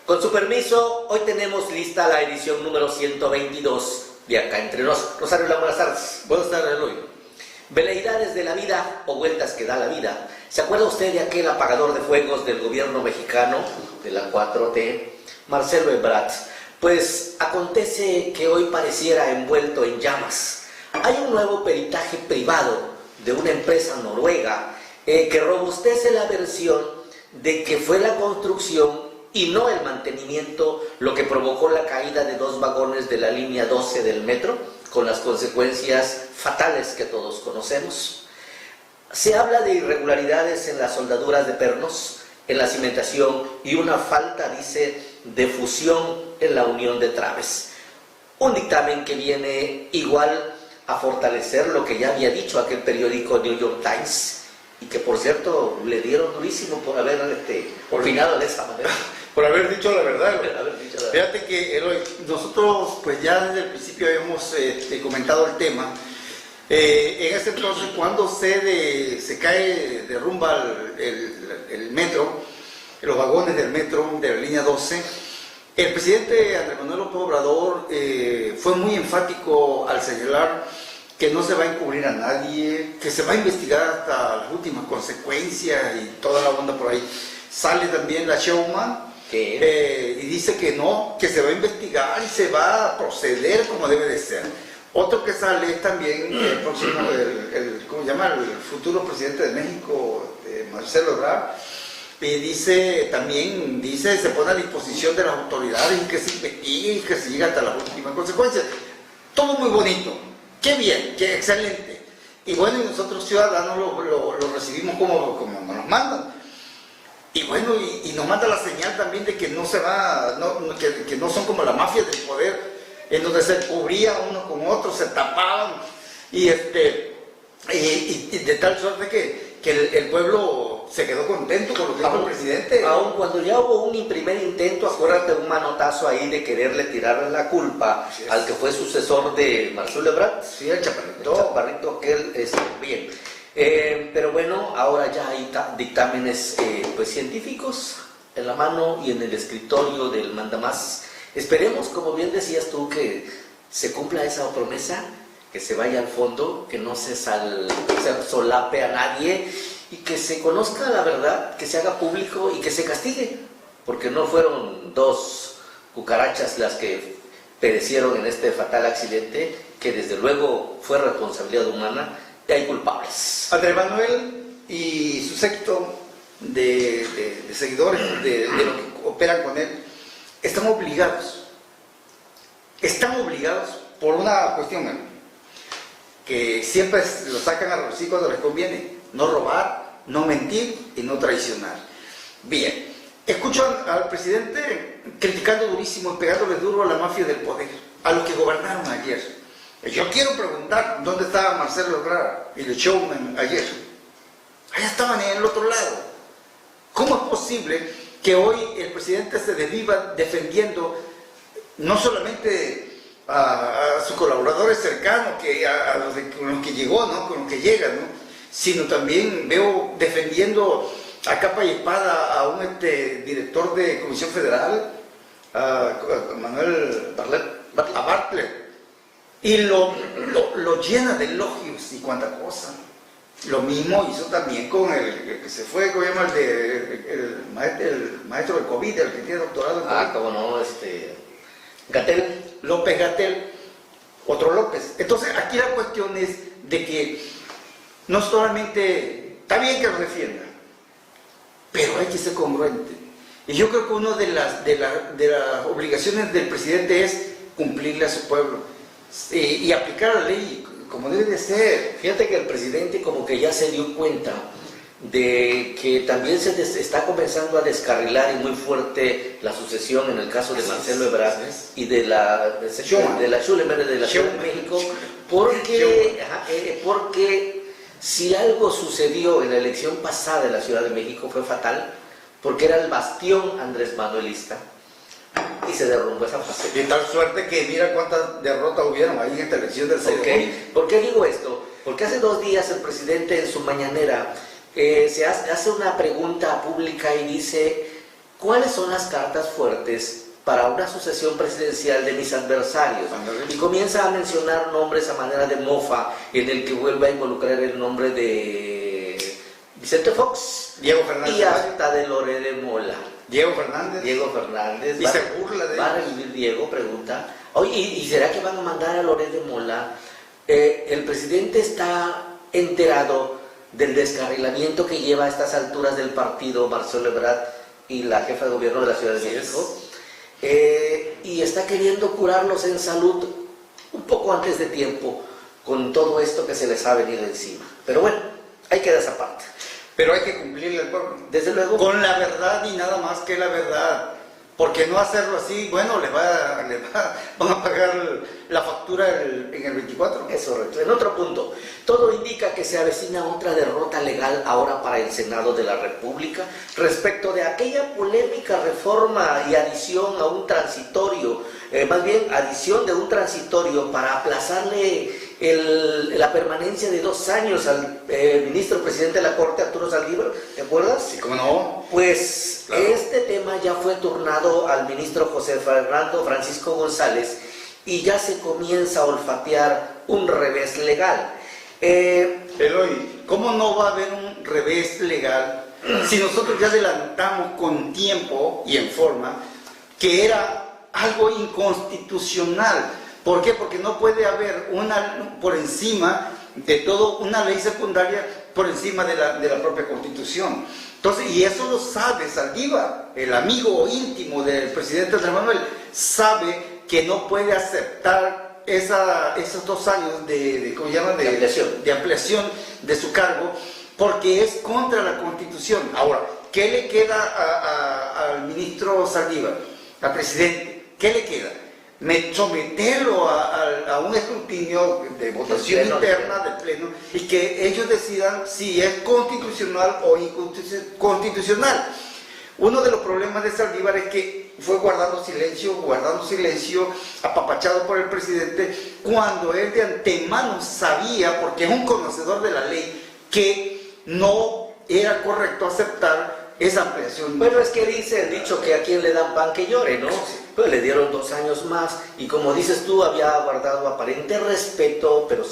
Con su permiso, hoy tenemos lista la edición número 122 de Acá Entre Nos. Rosario, buenas tardes. Buenas tardes, Eloy. Veleidades de la vida o vueltas que da la vida. ¿Se acuerda usted de aquel apagador de fuegos del gobierno mexicano, de la 4T, Marcelo Ebrard? Pues acontece que hoy pareciera envuelto en llamas. Hay un nuevo peritaje privado de una empresa noruega que robustece la versión de que fue la construcción y no el mantenimiento lo que provocó la caída de 2 vagones de la línea 12 del metro, con las consecuencias fatales que todos conocemos. Se habla de irregularidades en las soldaduras de pernos, en la cimentación y una falta, dice, de fusión en la unión de traves. Un dictamen que viene igual a fortalecer lo que ya había dicho aquel periódico New York Times, y que por cierto le dieron durísimo por haber opinado de esa manera. Por haber dicho la verdad. Fíjate que, Eloy, nosotros pues ya desde el principio habíamos comentado el tema. En ese entonces, cuando se cae, derrumba el metro, los vagones del metro de la línea 12, el presidente Andrés Manuel López Obrador fue muy enfático al señalar que no se va a encubrir a nadie, que se va a investigar hasta las últimas consecuencias y toda la onda por ahí. Sale también la Showman y dice que no, que se va a investigar y se va a proceder como debe de ser. Otro que sale es también el próximo, ¿cómo se llama? El futuro presidente de México, Marcelo Ebrard, y se pone a disposición de las autoridades y que se investigue y que se llegue hasta las últimas consecuencias. Todo muy bonito, qué bien, qué excelente. Y bueno, y nosotros ciudadanos lo recibimos como nos mandan. Y bueno, y nos manda la señal también de que no se va, que no son como la mafia del poder, en donde se cubría uno con otro, se tapaban, y de tal suerte que el pueblo se quedó contento con lo que dijo el presidente. Aun cuando ya hubo un primer intento, acuérdate, un manotazo ahí de quererle tirarle la culpa al que fue sucesor de Marcelo Ebrard. Sí, el Chaparrito. El Chaparrito, aquel, bien. Pero bueno, ahora ya hay dictámenes pues científicos en la mano y en el escritorio del mandamás. Esperemos, como bien decías tú, que se cumpla esa promesa, que se vaya al fondo, que no se solape a nadie y que se conozca la verdad, que se haga público y que se castigue, porque no fueron 2 cucarachas las que perecieron en este fatal accidente, que desde luego fue responsabilidad humana. Hay culpables. Andrés Manuel y su séquito de seguidores de los que operan con él están obligados por una cuestión que siempre lo sacan a relucir cuando les conviene: no robar, no mentir y no traicionar. Bien, escucho al presidente criticando durísimo y pegándole duro a la mafia del poder, a los que gobernaron ayer. Yo quiero preguntar, ¿dónde estaba Marcelo Ebrard y el Showman ayer? Allá estaban en el otro lado. ¿Cómo es posible que hoy el presidente se desviva defendiendo no solamente a sus colaboradores cercanos, con los que llegó, ¿no? Con los que llegan, ¿no? Sino también veo defendiendo a capa y espada a un director de Comisión Federal, a Manuel Bartlett? Y lo llena de elogios y cuanta cosa. Lo mismo hizo también con el que se fue, ¿cómo se llama? El maestro del COVID, el que tiene doctorado en COVID. Cómo no, López-Gatell, otro López. Entonces, aquí la cuestión es de que no solamente, está bien que lo defienda, pero hay que ser congruente. Y yo creo que una de las obligaciones del presidente es cumplirle a su pueblo y aplicar la ley como debe de ser. Fíjate que el presidente como que ya se dio cuenta de que también se está comenzando a descarrilar y muy fuerte la sucesión en el caso de Marcelo Ebrard y de la Ciudad de México, porque si algo sucedió en la elección pasada en la Ciudad de México fue fatal, porque era el bastión andrés manuelista. y se derrumbó esa fase. De tal suerte que mira cuántas derrotas hubieron ahí en esta elección del CDU. Okay. ¿Por qué digo esto? Porque hace 2 días el presidente en su mañanera se hace una pregunta pública y dice: ¿cuáles son las cartas fuertes para una sucesión presidencial de mis adversarios? Y comienza a mencionar nombres a manera de mofa, en el que vuelve a involucrar el nombre de Vicente Fox, Diego Fernández y hasta de Loré de Mola. Diego Fernández. Y se burla de él. ¿Va a revivir Diego? Pregunta. Oye, ¿y será que van a mandar a Loré de Mola? El presidente está enterado del descarrilamiento que lleva a estas alturas del partido Marcelo Ebrard y la jefa de gobierno de la Ciudad de México, y está queriendo curarlos en salud un poco antes de tiempo con todo esto que se les ha venido encima. Pero bueno, ahí queda esa parte. Pero hay que cumplirle al pueblo. Desde luego. Con la verdad y nada más que la verdad. Porque no hacerlo así, bueno, van a pagar la factura en el 24. Es correcto. En otro punto, todo indica que se avecina otra derrota legal ahora para el Senado de la República respecto de aquella polémica reforma y adición a un transitorio, más bien adición de un transitorio para aplazarle la permanencia de 2 años al ministro presidente de la Corte, Arturo Saldívar, ¿te acuerdas? Sí, ¿cómo no? Pues claro. Este tema ya fue turnado al ministro José Fernando Francisco González y ya se comienza a olfatear un revés legal. Eloy, ¿cómo no va a haber un revés legal si nosotros ya adelantamos con tiempo y en forma que era algo inconstitucional? ¿Por qué? Porque no puede haber por encima de todo una ley secundaria por encima de la propia Constitución. Entonces, y eso lo sabe Saldívar, el amigo íntimo del presidente Andrés Manuel, sabe que no puede aceptar esos 2 años de ampliación de su cargo, porque es contra la Constitución. Ahora, ¿qué le queda al ministro Saldívar, al presidente? ¿Qué le queda? Someterlo a un escrutinio de votación interna del Pleno y que ellos decidan si es constitucional o inconstitucional. Uno de los problemas de Saldívar es que fue guardando silencio, apapachado por el presidente, cuando él de antemano sabía, porque es un conocedor de la ley, que no era correcto aceptar esa ampliación. Bueno, es que dice el dicho que a quien le dan pan que llore, ¿no? Pues le dieron 2 años más y como dices tú, había guardado aparente respeto, pero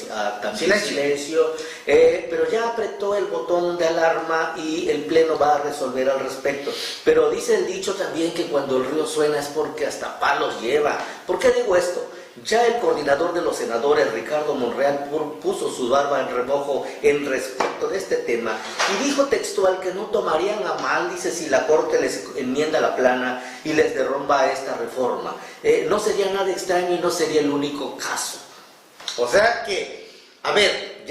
también silencio, pero ya apretó el botón de alarma y el Pleno va a resolver al respecto. Pero dice el dicho también que cuando el río suena es porque hasta palos lleva. ¿Por qué digo esto? Ya el coordinador de los senadores, Ricardo Monreal, puso su barba en remojo en respecto de este tema y dijo textual que no tomarían a mal, dice, si la Corte les enmienda la plana y les derrumba esta reforma. No sería nada extraño y no sería el único caso. O sea que, a ver,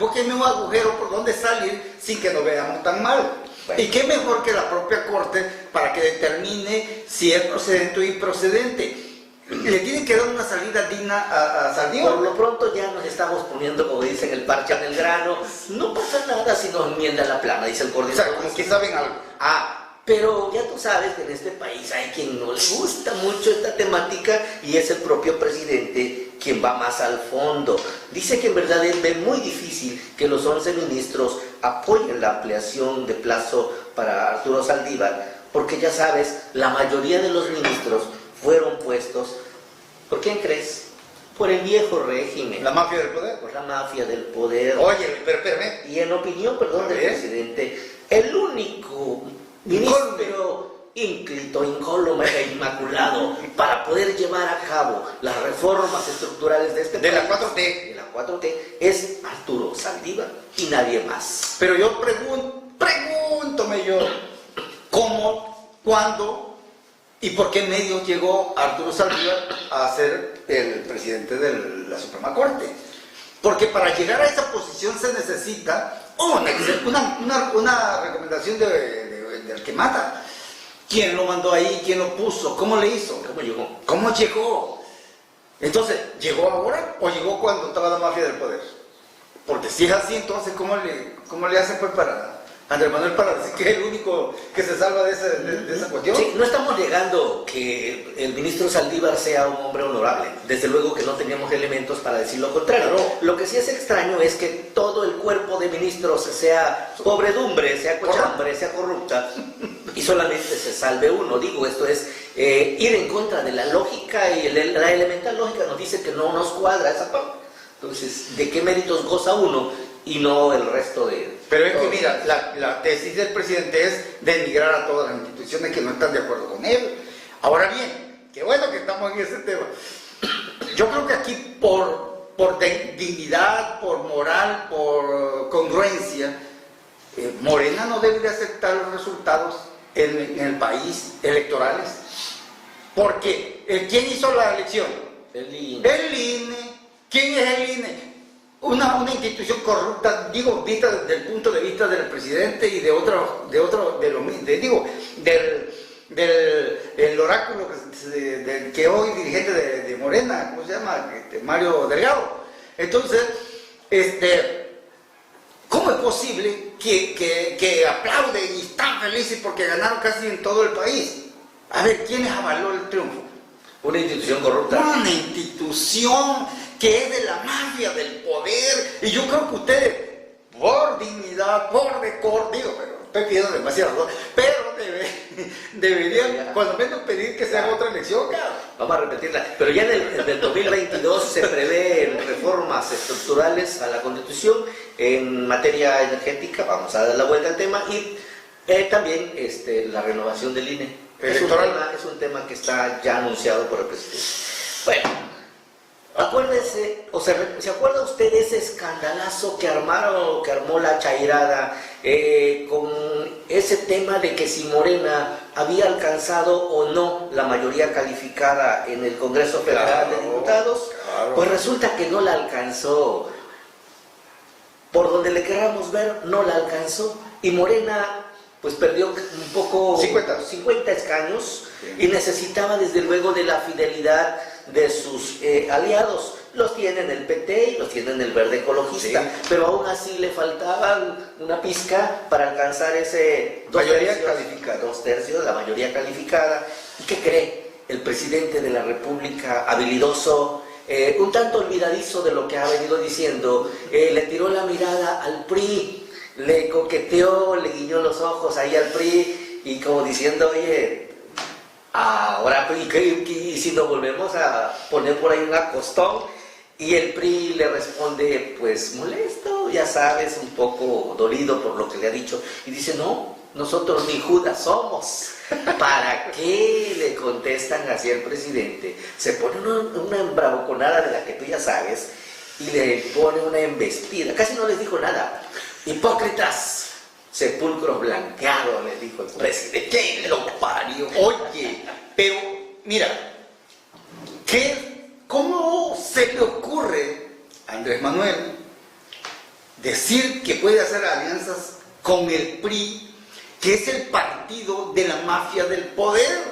búsquenme un agujero por dónde salir sin que nos veamos tan mal. Bueno. ¿Y qué mejor que la propia Corte para que determine si es procedente o improcedente? Le tienen que dar una salida digna a Saldívar. Por lo pronto ya nos estamos poniendo, como dicen, el parche en el grano. No pasa nada si nos enmiendan la plana, dice el coordinador. O sea, como que saben algo. Pero ya tú sabes que en este país hay quien no le gusta mucho esta temática y es el propio presidente quien va más al fondo. Dice que en verdad él ve muy difícil que los 11 ministros apoyen la ampliación de plazo para Arturo Saldívar, porque ya sabes, la mayoría de los ministros fueron puestos, ¿por quién crees? Por el viejo régimen. ¿La mafia del poder? Por la mafia del poder. Oye, pero espérame. Y en opinión, del presidente, el único ministro ínclito, incólume e inmaculado para poder llevar a cabo las reformas estructurales de este país, la 4T. De la 4T, es Arturo Saldívar y nadie más. Pero yo pregúntome yo, ¿cómo, cuándo y por qué medios llegó Arturo Saldívar a ser el presidente de la Suprema Corte? Porque para llegar a esa posición se necesita una recomendación del que mata. ¿Quién lo mandó ahí? ¿Quién lo puso? ¿Cómo le hizo? ¿Cómo llegó? Entonces, ¿llegó ahora o llegó cuando estaba la mafia del poder? Porque si es así, entonces, ¿cómo le hacen pues Andrés Manuel, para decir que es el único que se salva de esa cuestión. Sí, no estamos negando que el ministro Saldívar sea un hombre honorable. Desde luego que no teníamos elementos para decir lo contrario. Claro. Lo que sí es extraño es que todo el cuerpo de ministros sea pobredumbre, sea cochambre, sea corrupta, y solamente se salve uno. Digo, esto es ir en contra de la lógica, y la elemental lógica nos dice que no nos cuadra esa parte. Entonces, ¿de qué méritos goza uno y no el resto de...? Pero es que mira, la tesis del presidente es denigrar a todas las instituciones que no están de acuerdo con él. Ahora bien, qué bueno que estamos en ese tema. Yo creo que aquí por dignidad, por moral, por congruencia, Morena no debe de aceptar los resultados en el país electorales. Porque ¿quién hizo la elección? El INE. El INE. ¿Quién es el INE? Una institución corrupta, digo, vista desde el punto de vista del presidente y del oráculo que hoy dirigente de Morena, ¿cómo se llama? Mario Delgado. Entonces, ¿cómo es posible que aplauden y están felices porque ganaron casi en todo el país? A ver, ¿quiénes avaló el triunfo? Una institución corrupta. Una institución que es de la mafia del poder, y yo creo que ustedes, por dignidad, por decoro, digo, pero estoy pidiendo demasiado, pero deberían, cuando menos, pedir que se haga otra elección, cabrón. Vamos a repetirla, pero ya en el 2022 se prevén reformas estructurales a la Constitución en materia energética, vamos a dar la vuelta al tema, y también la renovación del INE. Es un tema que está ya anunciado por el presidente. Bueno, acuérdese, ¿se acuerda usted de ese escandalazo que armó la chairada con ese tema de que si Morena había alcanzado o no la mayoría calificada en el Congreso Federal de Diputados? Claro. Pues resulta que no la alcanzó. Por donde le queramos ver, no la alcanzó. Y Morena pues perdió un poco 50 escaños, sí, y necesitaba desde luego de la fidelidad de sus aliados. Los tienen el PT y los tienen el Verde Ecologista, sí, pero aún así le faltaban una pizca para alcanzar ese mayoría calificada. 2/3, la mayoría calificada. ¿Y qué cree? El presidente de la República, habilidoso, un tanto olvidadizo de lo que ha venido diciendo, le tiró la mirada al PRI, le coqueteó, le guiñó los ojos ahí al PRI, y como diciendo, oye, ahora ¿y si nos volvemos a poner por ahí un acostón? Y el PRI le responde, pues molesto, ya sabes, un poco dolido por lo que le ha dicho, y dice, no, nosotros ni Judas somos. ¿Para qué le contestan así al presidente? Se pone una embravuconada de la que tú ya sabes, y le pone una embestida. Casi no les dijo nada. Hipócritas, sepulcros blanqueados, le dijo el presidente. ¿Qué lo parió? Oye, pero mira, ¿cómo se le ocurre a Andrés Manuel decir que puede hacer alianzas con el PRI, que es el partido de la mafia del poder,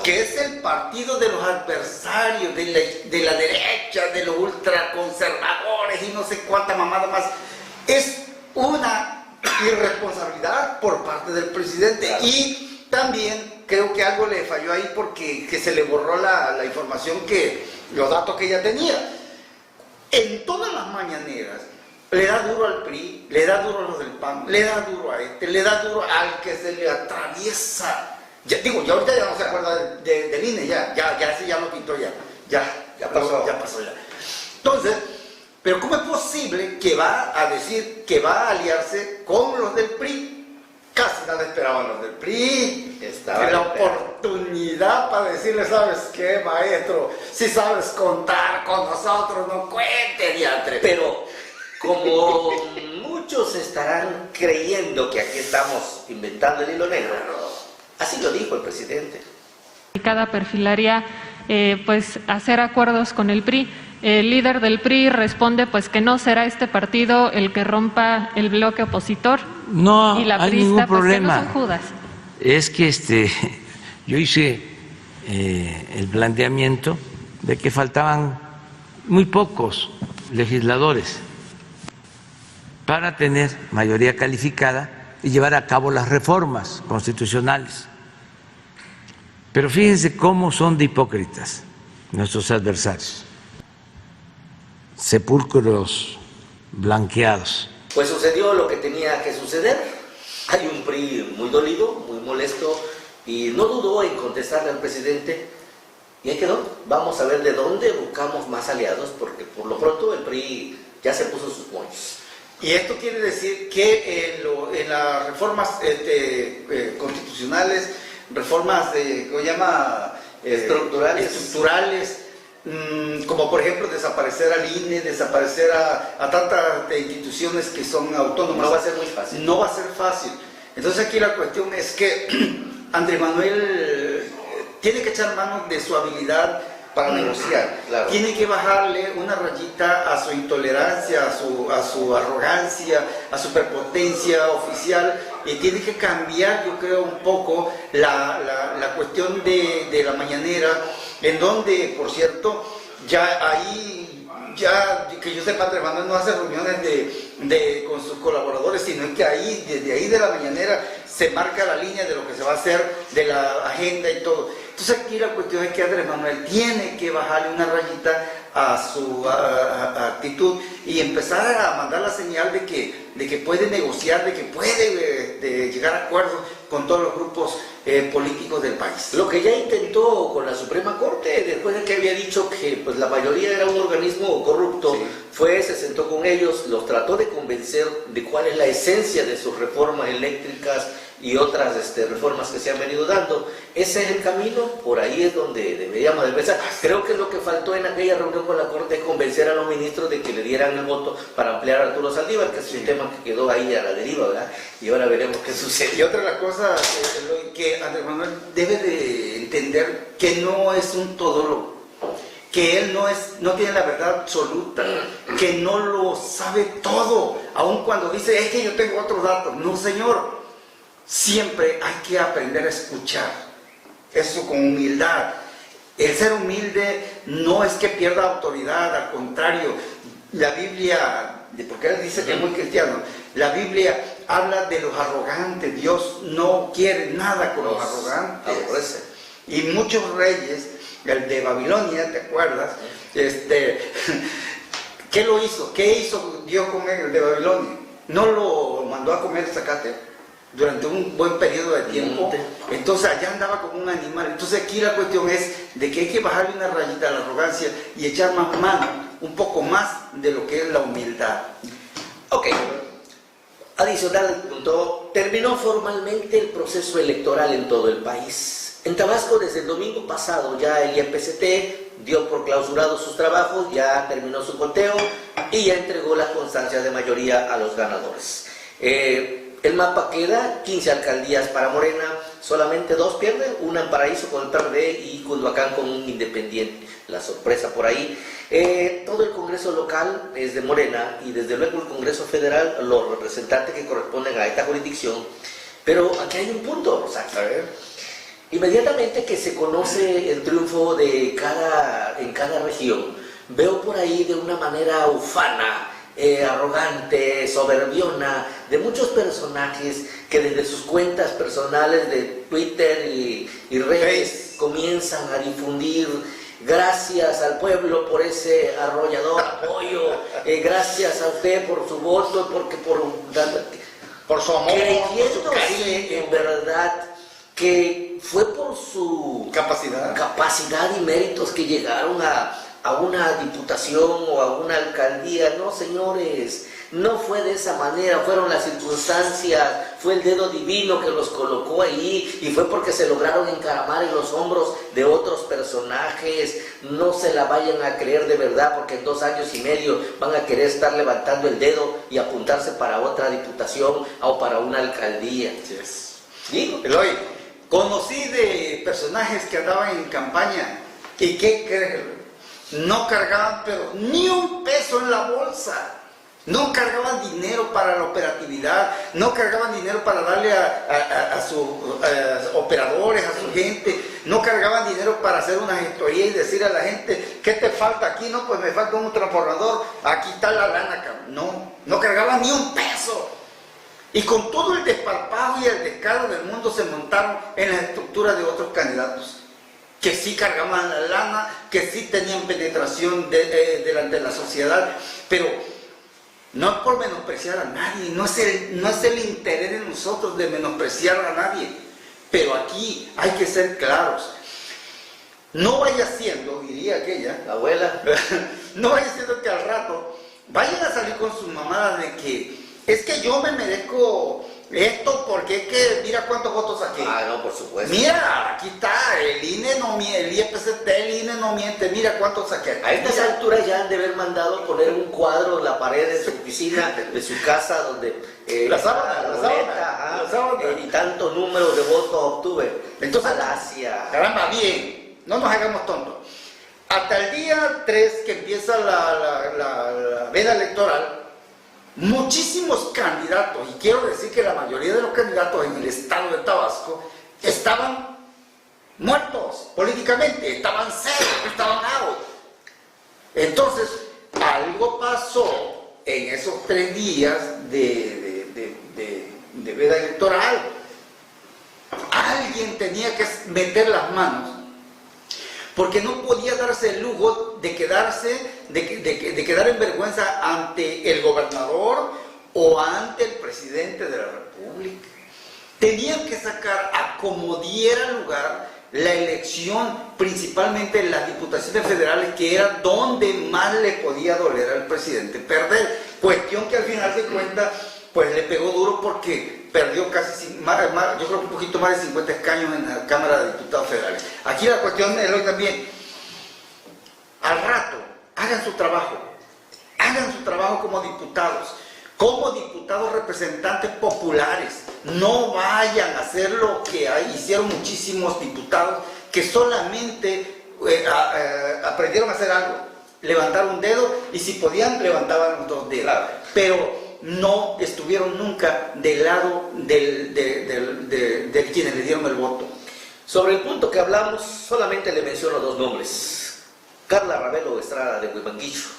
que es el partido de los adversarios, de la derecha, de los ultraconservadores y no sé cuánta mamada más? Es una irresponsabilidad por parte del presidente. Claro. Y también creo que algo le falló ahí, porque que se le borró la información, los datos que ella tenía. En todas las mañaneras le da duro al PRI, le da duro a los del PAN, le da duro a le da duro al que se le atraviesa. Ya ahorita ya no se acuerda del INE, ya lo pintó, ya pasó. Entonces, pero ¿cómo es posible que va a decir que va a aliarse con los del PRI? Casi nada esperaban los del PRI. Estaba la oportunidad para decirle, ¿sabes qué, maestro? Si sabes contar con nosotros, no cuente, diantre. Pero como muchos estarán creyendo que aquí estamos inventando el hilo negro, así lo dijo el presidente. Cada perfilaría pues hacer acuerdos con el PRI. El líder del PRI responde pues que no será este partido el que rompa el bloque opositor. No y la hay priista, ningún problema. Pues, que no son Judas. Es que yo hice el planteamiento de que faltaban muy pocos legisladores para tener mayoría calificada y llevar a cabo las reformas constitucionales. Pero fíjense cómo son de hipócritas nuestros adversarios, sepulcros blanqueados. Pues sucedió lo que tenía que suceder. Hay un PRI muy dolido, muy molesto, y no dudó en contestarle al presidente. Y ahí quedó. Vamos a ver de dónde buscamos más aliados, porque por lo pronto el PRI ya se puso sus moños. Y esto quiere decir que en las reformas constitucionales, reformas ¿cómo se llama? Estructurales, como por ejemplo desaparecer al INE, desaparecer a tantas instituciones que son autónomas. No va a ser muy fácil. No va a ser fácil. Entonces aquí la cuestión es que Andrés Manuel tiene que echar mano de su habilidad para negociar. Claro. Tiene que bajarle una rayita a su intolerancia, a su arrogancia, a su prepotencia oficial, y tiene que cambiar, yo creo, un poco la cuestión de la mañanera, en donde, por cierto, ya que yo sepa, Andrés Manuel no hace reuniones con sus colaboradores, sino que desde ahí de la mañanera se marca la línea de lo que se va a hacer, de la agenda y todo. Entonces aquí la cuestión es que Andrés Manuel tiene que bajarle una rayita a su actitud y empezar a mandar la señal de que puede negociar, de que puede llegar a acuerdos con todos los grupos políticos del país. Lo que ya intentó con la Suprema Corte, después de que había dicho que pues, la mayoría era un organismo corrupto, sí, se sentó con ellos, los trató de convencer de cuál es la esencia de sus reformas eléctricas y otras reformas que se han venido dando. Ese es el camino, por ahí es donde deberíamos de empezar. Creo que lo que faltó en aquella reunión con la Corte es convencer a los ministros de que le dieran el voto para ampliar a Arturo Saldívar, que es un tema que quedó ahí a la deriva, ¿verdad? Y ahora veremos qué sucede. Y otra de las cosas que Andrés Manuel debe de entender, que no es un todólogo, que él no tiene la verdad absoluta, que no lo sabe todo, aun cuando dice, es que yo tengo otros datos. No, señor. Siempre hay que aprender a escuchar, eso con humildad. El ser humilde no es que pierda autoridad, al contrario, la Biblia, porque él dice que es muy cristiano, la Biblia habla de los arrogantes. Dios no quiere nada con los arrogantes. Y muchos reyes, el de Babilonia, ¿te acuerdas? ¿Qué lo hizo? ¿Qué hizo Dios con él, el de Babilonia? ¿No lo mandó a comer zacate durante un buen periodo de tiempo? Entonces allá andaba como un animal. Entonces aquí la cuestión es de que hay que bajarle una rayita a la arrogancia y echar más mano, un poco más de lo que es la humildad. Ok. Adicional al punto, terminó formalmente el proceso electoral en todo el país. En Tabasco, desde el domingo pasado, ya el IEPCT dio por clausurados sus trabajos, ya terminó su conteo y ya entregó las constancias de mayoría a los ganadores. El mapa queda 15 alcaldías para Morena, solamente 2 pierden, una en Paraíso con el PRD y Culhuacán con un independiente. La sorpresa por ahí. Todo el Congreso local es de Morena y desde luego el Congreso Federal, los representantes que corresponden a esta jurisdicción. Pero aquí hay un punto, Rosario. A ver. Inmediatamente que se conoce el triunfo en cada región, veo por ahí de una manera ufana, arrogante, soberbiona, de muchos personajes que desde sus cuentas personales de Twitter y redes comienzan a difundir: gracias al pueblo por ese arrollador apoyo, gracias a usted por su voto, porque por su amor, creyéndose en verdad que fue por su capacidad y méritos que llegaron a una diputación o a una alcaldía. No, señores, no fue de esa manera, fueron las circunstancias, fue el dedo divino que los colocó ahí y fue porque se lograron encaramar en los hombros de otros personajes. No se la vayan a creer de verdad, porque en 2 años y medio van a querer estar levantando el dedo y apuntarse para otra diputación o para una alcaldía. Yes. ¿Digo? Eloy, conocí de personajes que andaban en campaña y ¿qué crees? No cargaban pero ni un peso en la bolsa, no cargaban dinero para la operatividad, no cargaban dinero para darle a sus operadores, a su gente, no cargaban dinero para hacer una gestoría y decir a la gente: ¿qué te falta aquí? No, pues me falta un transformador, aquí está la lana, cabrón. No cargaban ni un peso. Y con todo el desparpajo y el descaro del mundo se montaron en la estructura de otros candidatos, que sí cargaban la lana, que sí tenían penetración delante de la sociedad, pero no es por menospreciar a nadie, no es el interés de nosotros de menospreciar a nadie, pero aquí hay que ser claros. No vaya siendo, diría aquella, La abuela. no vaya siendo que al rato vayan a salir con sus mamadas de que es que yo me merezco esto porque es que mira cuántos votos saqué. Ah, no, por supuesto. Mira, aquí está, el INE no miente, el IEPCT, el INE no miente, mira cuántos saqué. A estas alturas ya han de haber mandado poner un cuadro en la pared de su oficina, de su casa, donde La sábana, la la boleta, sábana, la sábana. y tanto número de votos obtuve. Entonces, Falacia. caramba, bien, no nos hagamos tontos. Hasta el día 3 que empieza la veda electoral, muchísimos candidatos, y quiero decir que la mayoría de los candidatos en el estado de Tabasco estaban muertos políticamente, estaban secos, estaban out. Entonces, algo pasó en esos 3 días de veda electoral. Alguien tenía que meter las manos, porque no podía darse el lujo de quedar en vergüenza ante el gobernador o ante el presidente de la República. Tenían que sacar a como diera lugar la elección, principalmente en las diputaciones federales, que era donde más le podía doler al presidente perder. Cuestión que al final de cuentas, pues le pegó duro porque perdió casi, yo creo que un poquito más de 50 escaños en la Cámara de Diputados Federales. Aquí la cuestión es hoy también, al rato, hagan su trabajo como diputados representantes populares. No vayan a hacer lo que hicieron muchísimos diputados que solamente aprendieron a hacer algo, levantar un dedo, y si podían levantaban los 2 dedos, pero no estuvieron nunca del lado de quienes le dieron el voto. Sobre el punto que hablamos, solamente le menciono 2 nombres. Carla Ravelo Estrada de Huimanguillo,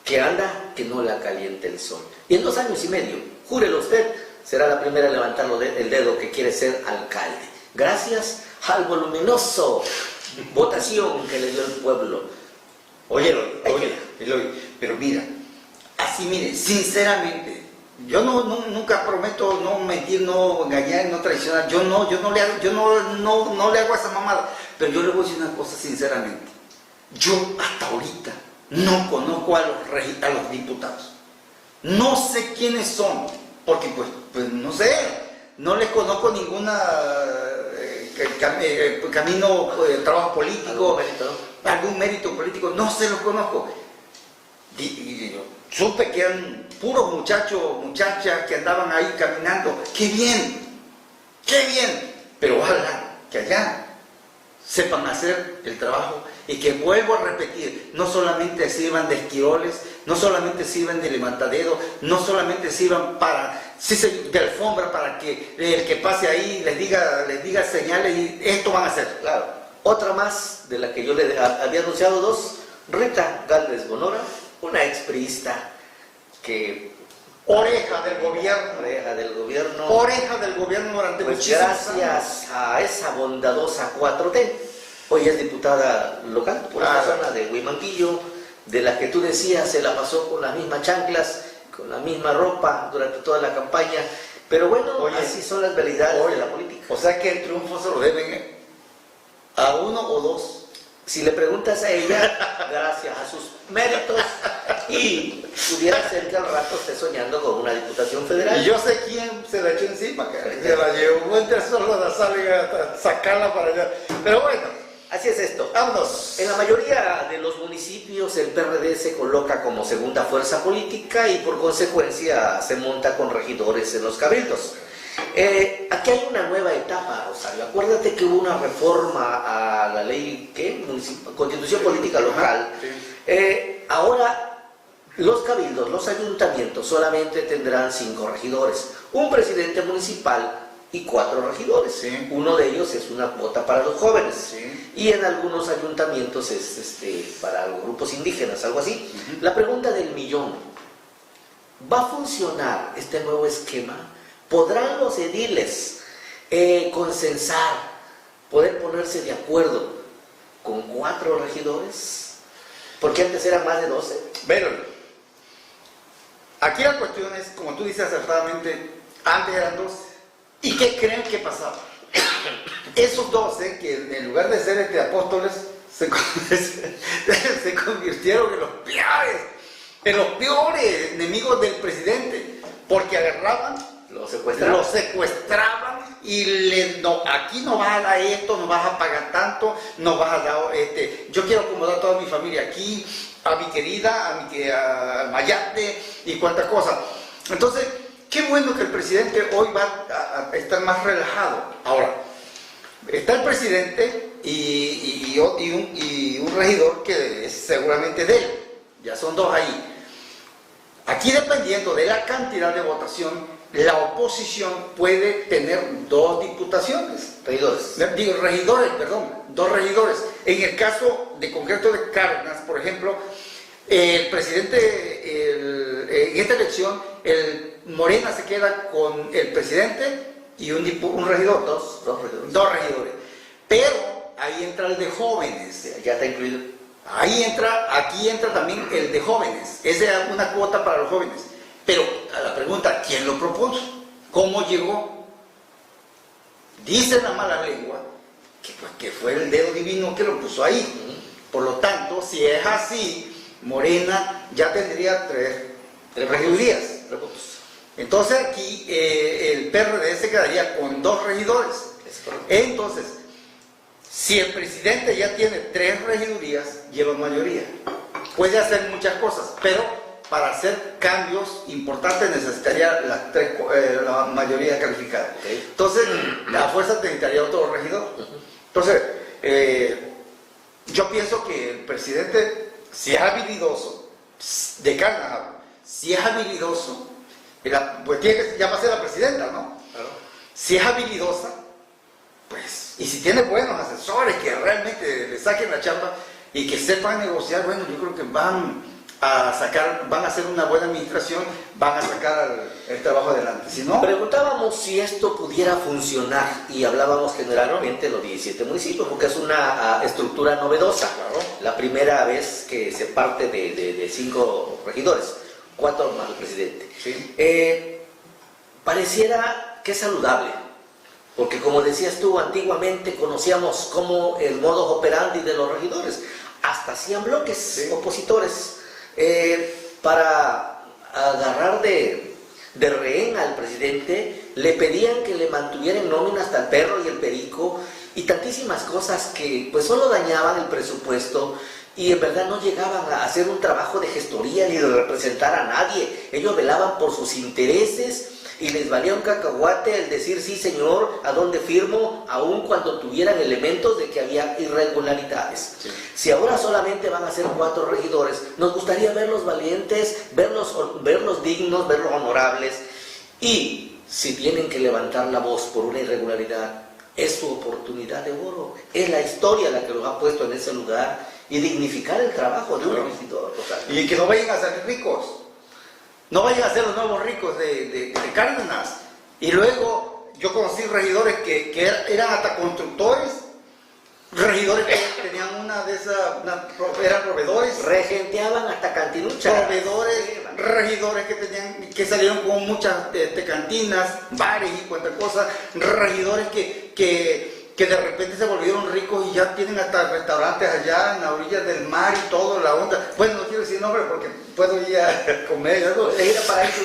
que anda que no la caliente el sol. Y en 2 años y medio, júrelo usted, será la primera en levantar el dedo que quiere ser alcalde. Gracias al voluminoso votación que le dio el pueblo. Oye, pero mira, así mire, sinceramente, yo nunca prometo no mentir, no engañar, no traicionar. Yo no le hago esa mamada. Pero yo le voy a decir una cosa sinceramente. Yo hasta ahorita no conozco a los diputados. No sé quiénes son, porque pues no sé, no les conozco ninguna camino, trabajo político, algún mérito político, no se los conozco. Y yo supe que eran puros muchachas que andaban ahí caminando. ¡Qué bien! Pero ojalá que allá sepan hacer el trabajo y que, vuelvo a repetir, no solamente sirvan de esquiroles, no solamente sirvan de levantadedos, no solamente sirvan de alfombra para que el que pase ahí les diga señales y esto van a hacer. Claro. Otra más de la que yo le había anunciado 2, Rita Gálvez Bonora, una expriista que... Oreja del gobierno durante pues muchísimos años. Gracias a esa bondadosa 4T, hoy es diputada local por la zona de Huimanguillo, de la que tú decías se la pasó con las mismas chanclas, con la misma ropa durante toda la campaña, pero bueno, así son las realidades de la política. O sea que el triunfo se lo deben a 1 o 2. Si le preguntas a ella, gracias a sus méritos, y pudiera ser que al rato esté soñando con una diputación federal. Y yo sé quién se la echó encima, que se la llevó entre solo la sala y sacarla para allá. Pero bueno, así es esto. Vámonos. En la mayoría de los municipios el PRD se coloca como segunda fuerza política y por consecuencia se monta con regidores en los cabildos. Aquí hay una nueva etapa, Rosario. Acuérdate que hubo una reforma a la ley, Constitución Política Local. Sí. Ahora los cabildos, los ayuntamientos solamente tendrán 5 regidores, un presidente municipal y 4 regidores. Sí. Uno de ellos es una cuota para los jóvenes. Sí. Y en algunos ayuntamientos es para los grupos indígenas, algo así. La pregunta del millón: ¿va a funcionar este nuevo esquema ¿Podrán los ediles consensar, poder ponerse de acuerdo con 4 regidores? Porque antes eran más de 12. Pero aquí la cuestión es, como tú dices acertadamente, antes eran 12. ¿Y qué creen que pasaba? Esos 12, que en lugar de ser apóstoles, se convirtieron en los peores enemigos del presidente, porque agarraban, Lo secuestraban y aquí no vas a dar esto, no vas a pagar tanto, no vas a dar, yo quiero acomodar a toda mi familia aquí, a mi querida, a Mayate y cuánta cosa. Entonces, qué bueno que el presidente hoy va a estar más relajado. Ahora, está el presidente y un regidor que es seguramente de él, ya son 2 ahí. Aquí, dependiendo de la cantidad de votación, la oposición puede tener 2 diputaciones. Regidores, perdón, 2 regidores. En el caso de concreto de Cárdenas, por ejemplo, el presidente, en esta elección, Morena se queda con el presidente y un regidor. Dos regidores. Pero ahí entra el de jóvenes. Ya está incluido. Aquí entra también el de jóvenes. Esa es una cuota para los jóvenes. Pero a la pregunta, ¿quién lo propuso? ¿Cómo llegó? Dice la mala lengua que fue el dedo divino que lo puso ahí. Por lo tanto, si es así, Morena ya tendría 3 regidurías. Entonces aquí el PRD se quedaría con 2 regidores. Entonces, si el presidente ya tiene 3 regidurías, lleva mayoría. Puede hacer muchas cosas, pero para hacer cambios importantes necesitaría la mayoría calificada. Entonces, la fuerza necesitaría otro regidor. Entonces, yo pienso que el presidente, si es habilidoso, de Cárdenas, si es habilidoso, pues ya va a ser la presidenta, ¿no? Claro. Si es habilidosa, pues, y si tiene buenos asesores que realmente le saquen la chamba y que sepan negociar, bueno, yo creo que van a hacer una buena administración, van a sacar el trabajo adelante. Si no, preguntábamos si esto pudiera funcionar y hablábamos generalmente de los 17 municipios, porque es una estructura novedosa. Claro. La primera vez que se parte de 5 regidores, 4 más el presidente. Sí. Pareciera que es saludable, porque como decías tú, antiguamente conocíamos como el modus operandi de los regidores, hasta hacían bloques opositores para agarrar de rehén al presidente, le pedían que le mantuviera en nómina hasta el perro y el perico y tantísimas cosas que pues solo dañaban el presupuesto y en verdad no llegaban a hacer un trabajo de gestoría ni de representar a nadie. Ellos velaban por sus intereses y les valía un cacahuate el decir sí señor, a dónde firmo, aun cuando tuvieran elementos de que había irregularidades. Sí. Si ahora solamente van a ser 4 regidores, nos gustaría verlos valientes, verlos dignos, verlos honorables, y si tienen que levantar la voz por una irregularidad, es su oportunidad de oro, es la historia la que los ha puesto en ese lugar y dignificar el trabajo de un regidor. Y que no vayan a salir ricos. No vayan a ser los nuevos ricos de Cárdenas. Y luego yo conocí regidores que eran hasta constructores, regidores que tenían eran proveedores. Regenteaban hasta cantinuchas. Regidores que salieron con muchas cantinas, bares y cuantas cosas. Regidores que de repente se volvieron ricos y ya tienen hasta restaurantes allá en la orilla del mar y todo, la onda. Bueno, no quiero decir nombre porque puedo ir a comer algo. Ir a paraíso.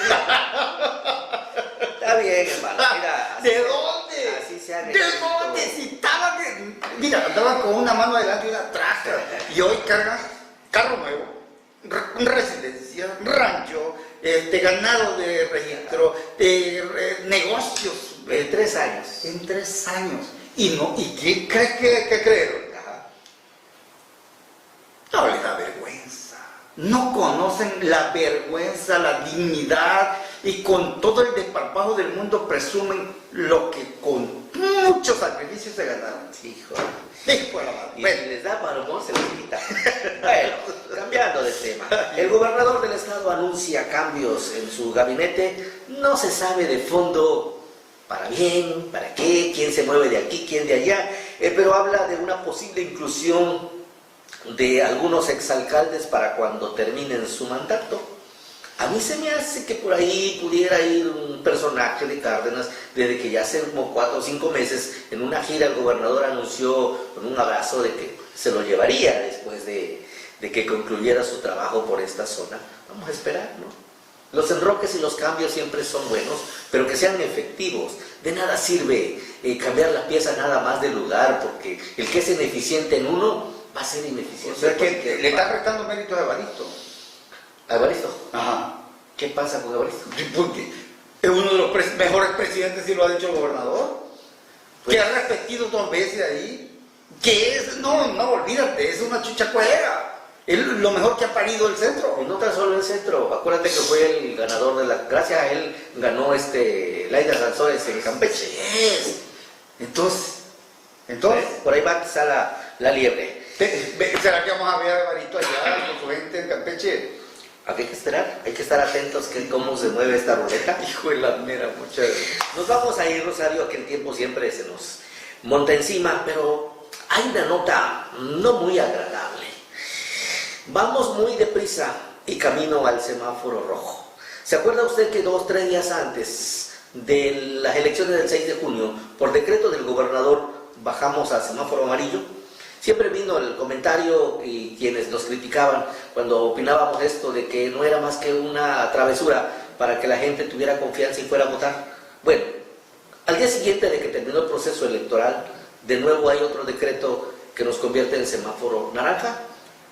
Está bien, hermano. Mira, ¿De dónde? Así se han ¿De hecho. dónde? Si estaban, mira, andaban con una mano adelante y una atrás. Y hoy cargan carro nuevo, residencia, rancho, ganado de registro, negocios. En 3 años. En 3 años. ¿Y qué crees que creyeron? No les da vergüenza. No conocen la vergüenza, la dignidad, y con todo el desparpajo del mundo presumen lo que con muchos sacrificios se ganaron. Hijo. Hijo de la madre. Y Bueno, si les da paromón, se les quita. Bueno, cambiando de tema. El gobernador del estado anuncia cambios en su gabinete. No se sabe de fondo para bien, para qué, quién se mueve de aquí, quién de allá, pero habla de una posible inclusión de algunos exalcaldes para cuando terminen su mandato. A mí se me hace que por ahí pudiera ir un personaje de Cárdenas, desde que ya hace como 4 o 5 meses, en una gira el gobernador anunció con un abrazo de que se lo llevaría después de que concluyera su trabajo por esta zona. Vamos a esperar, ¿no? Los enroques y los cambios siempre son buenos, pero que sean efectivos. De nada sirve cambiar la pieza nada más de lugar, porque el que es ineficiente en uno va a ser ineficiente. o sea que le está restando méritos a Evaristo. ¿A Evaristo? Ajá. ¿Qué pasa con Evaristo? Porque es uno de los mejores presidentes, si lo ha dicho el gobernador, Pues- que ha repetido 2 veces ahí, que es, no, olvídate, es una chucha cuera. Es lo mejor que ha parido el centro. Y no tan solo el centro, acuérdate que fue el ganador de la... Gracias a él ganó Laida Sansores en Campeche. Es. Entonces, Por ahí va quizá la liebre. ¿será que vamos a ver a Evaristo allá con su gente en Campeche? Hay que esperar, hay que estar atentos que cómo se mueve esta ruleta. Hijo de la mera muchacha. Nos vamos a ir, Rosario, que el tiempo siempre se nos monta encima, pero hay una nota no muy agradable. Vamos muy deprisa y camino al semáforo rojo. ¿Se acuerda usted que 2 o 3 días antes de las elecciones del 6 de junio, por decreto del gobernador, bajamos al semáforo amarillo? Siempre vino el comentario y quienes nos criticaban cuando opinábamos esto de que no era más que una travesura para que la gente tuviera confianza y fuera a votar. Bueno, al día siguiente de que terminó el proceso electoral, de nuevo hay otro decreto que nos convierte en semáforo naranja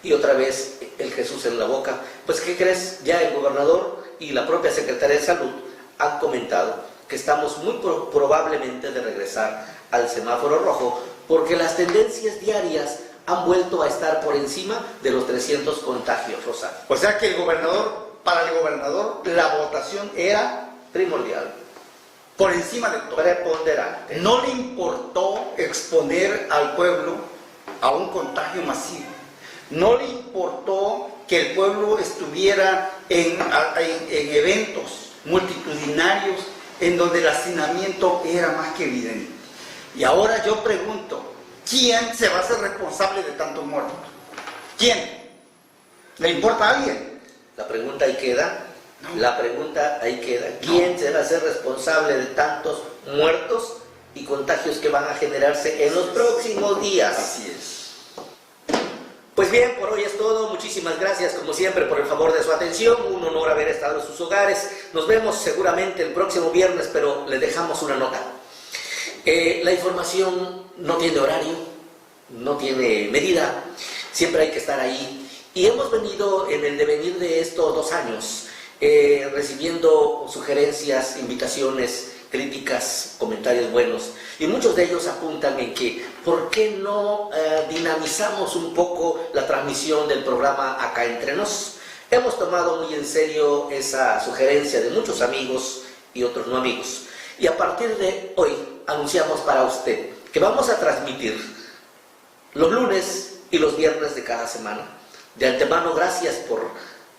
y otra vez el Jesús en la boca. Pues, ¿qué crees? Ya el gobernador y la propia Secretaría de Salud han comentado que estamos muy probablemente de regresar al semáforo rojo, porque las tendencias diarias han vuelto a estar por encima de los 300 contagios, Rosario. O sea que para el gobernador, la votación era Primordial, por encima de todo. preponderante. No le importó exponer al pueblo a un contagio masivo. No le importó que el pueblo estuviera en eventos multitudinarios en donde el hacinamiento era más que evidente. Y ahora yo pregunto, ¿quién se va a hacer responsable de tantos muertos? ¿Quién? ¿Le importa a alguien? La pregunta ahí queda. No. La pregunta ahí queda. ¿Quién se va a hacer responsable de tantos muertos y contagios que van a generarse en los próximos días? Así es. Pues bien, por hoy es todo. Muchísimas gracias, como siempre, por el favor de su atención. Un honor haber estado en sus hogares. Nos vemos seguramente el próximo viernes, pero les dejamos una nota. La información no tiene horario, no tiene medida, siempre hay que estar ahí. Y hemos venido en el devenir de estos 2 años recibiendo sugerencias, invitaciones, críticas, comentarios buenos. Y muchos de ellos apuntan en que, ¿por qué no dinamizamos un poco la transmisión del programa Acá Entre Nos? Hemos tomado muy en serio esa sugerencia de muchos amigos y otros no amigos. Y a partir de hoy anunciamos para usted que vamos a transmitir los lunes y los viernes de cada semana. De antemano, gracias por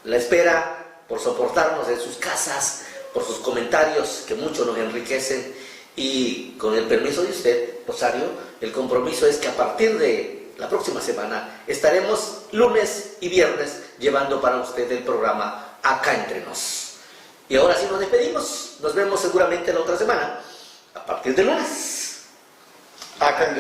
la espera, por soportarnos en sus casas, por sus comentarios que mucho nos enriquecen. Y con el permiso de usted, Rosario, el compromiso es que a partir de la próxima semana estaremos lunes y viernes llevando para usted el programa Acá Entre Nos. Y ahora sí nos despedimos. Nos vemos seguramente la otra semana, a partir de lunes. Acá en